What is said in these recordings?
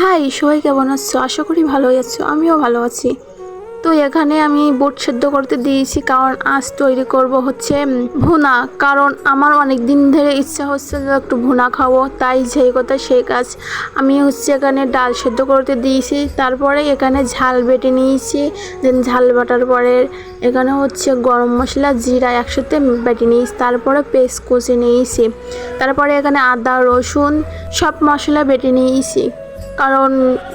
High, সবাই কেমন আছো? আশা করি ভালোই আছো। আমিও ভালো আছি। তো এখানে আমি বুট সেদ্ধ করতে দিয়েছি, কারণ আজ তৈরি করব হচ্ছে ভুনা। কারণ আমার অনেক দিন ধরে ইচ্ছা হচ্ছে যে একটু ভুনা খাবো, তাই যেই কথা সেই কাজ। আমি হচ্ছে এখানে ডাল সেদ্ধ করতে দিয়েছি, তারপরে এখানে ঝাল বেটে নিয়েছি। দেন ঝাল বাটার পরে এখানে হচ্ছে গরম মশলা জিরা একসাথে বেটে নিয়েছি, তারপরে পেস্ট কষে নিয়েছি, তারপরে এখানে আদা রসুন সব মশলা বেটে নিয়েছি কারণ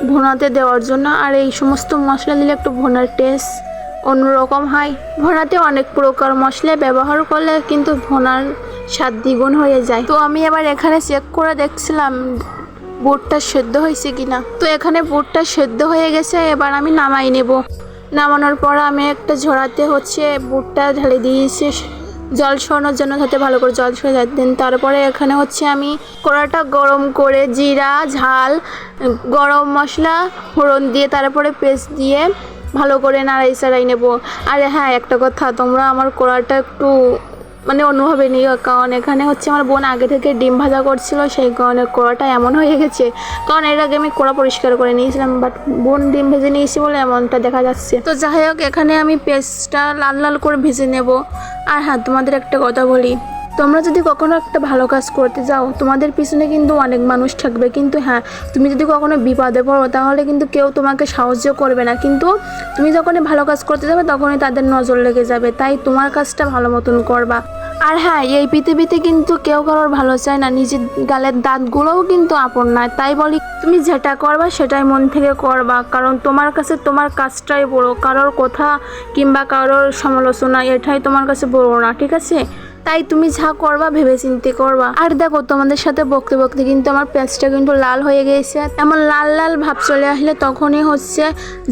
ভুনাতে দেওয়ার জন্য। আর এই সমস্ত মশলা দিলে একটু ভুনার টেস্ট অন্যরকম হয়। ভুনাতে অনেক প্রকার মশলা ব্যবহার করলে কিন্তু ভুনার স্বাদ দ্বিগুণ হয়ে যায়। তো আমি এবার এখানে চেক করে দেখছিলাম বুটটা সেদ্ধ হয়েছে কিনা। তো এখানে বুটটা সেদ্ধ হয়ে গেছে, এবার আমি নামাই নেব। নামানোর পর আমি একটা ঝরাতে হচ্ছে বুটটা ঢেলে দিয়েছি জল সরানোর জন্য, যাতে ভালো করে জল সরে যায়। দেন তারপরে এখানে হচ্ছে আমি কড়াটা গরম করে জিরা ঝাল গরম মশলা ফোড়ন দিয়ে তারপরে পেস্ট দিয়ে ভালো করে নাড়াই চাড়াই নেব। আর হ্যাঁ, একটা কথা, তোমরা আমার কড়াটা একটু অন্যভাবে নিও, কারণ এখানে হচ্ছে আমার বোন আগে থেকে ডিম ভাজা করছিল, সেই কারণে কড়াটা এমন হয়ে গেছে। কারণ এর আগে আমি কড়া পরিষ্কার করে নিয়েছিলাম, বাট বোন ডিম ভেজে নিয়েছি বলে এমনটা দেখা যাচ্ছে। তো যাই হোক, এখানে আমি পেস্টটা লাল লাল করে ভেজে নেব। আর হ্যাঁ, তোমাদের একটা কথা বলি, তোমরা যদি কখনো একটা ভালো কাজ করতে যাও, তোমাদের পিছনে কিন্তু অনেক মানুষ থাকবে, কিন্তু হ্যাঁ, তুমি যদি কখনো বিপদে পড়ো তাহলে কিন্তু কেউ তোমাকে সাহায্য করবে না। কিন্তু তুমি যখনই ভালো কাজ করতে যাবে তখনই তাদের নজর লেগে যাবে, তাই তোমার কাজটা ভালো মতন করবা। আর হ্যাঁ, এই পৃথিবীতে কিন্তু কেউ কারোর ভালো চায় না, নিজের গালের দাঁতগুলোও কিন্তু আপন নয়। তাই বলি, তুমি যেটা করবা সেটাই মন থেকে করবা, কারণ তোমার কাছে তোমার কাজটাই বড়, কারোর কথা কিংবা কারোর সমালোচনা এটাই তোমার কাছে বড় না, ঠিক আছে? তাই তুমি যা করবা ভেবে চিন্তে করবা। আর দেখো, তোমাদের সাথে বকতে বকতে কিন্তু আমার পেঁয়াজটা কিন্তু লাল হয়ে গেছে। এমন লাল লাল ভাব চলে আসলে তখনই হচ্ছে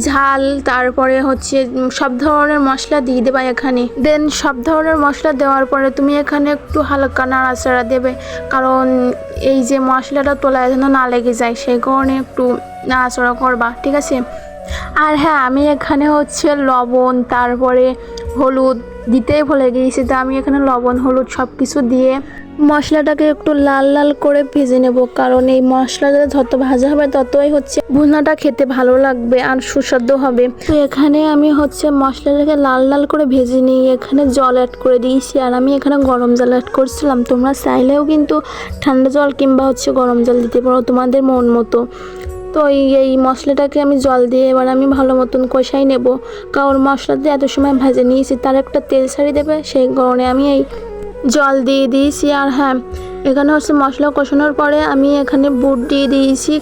ঝাল, তারপরে হচ্ছে সব ধরনের মশলা দিয়ে দেবা এখানে। দেন সব ধরনের মশলা দেওয়ার পরে তুমি এখানে একটু হালকা নাড়াচাড়া দেবে, কারণ এই যে মশলাটা তোলায় যেন না লেগে যায়, সেই কারণে একটু নাড়াচাড়া করবা, ঠিক আছে? আর হ্যাঁ, আমি এখানে হচ্ছে লবণ তারপরে হলুদ দিতেই ভুলে গিয়েছি, তো আমি এখানে লবণ হলুদ সব কিছু দিয়ে মশলাটাকে একটু লাল লাল করে ভেজে নেব, কারণ এই মশলাটা যত ভাজা হবে ততই হচ্ছে ভুনাটা খেতে ভালো লাগবে আর সুস্বাদু হবে। তো এখানে আমি হচ্ছে মশলাটাকে লাল লাল করে ভেজে নিয়ে এখানে জল অ্যাড করে দিয়েছি, আর আমি এখানে গরম জল অ্যাড করছিলাম। তোমরা চাইলেও কিন্তু ঠান্ডা জল কিংবা হচ্ছে গরম জল দিতে পারো, তোমাদের মন মতো। তো এই মশলাটাকে আমি জল দিয়ে এবার আমি ভালো মতন কষাই নেব, কারণ মশলাতে এত সময় ভেজে নিয়েছি তার একটা তেল ছাড়ি দেবে, সেই কারণে আমি এই জল দিয়ে দিয়েছি। আর হ্যাঁ, এখানে হচ্ছে মশলা কষানোর পরে আমি এখানে বুট দিয়ে দিয়েছি।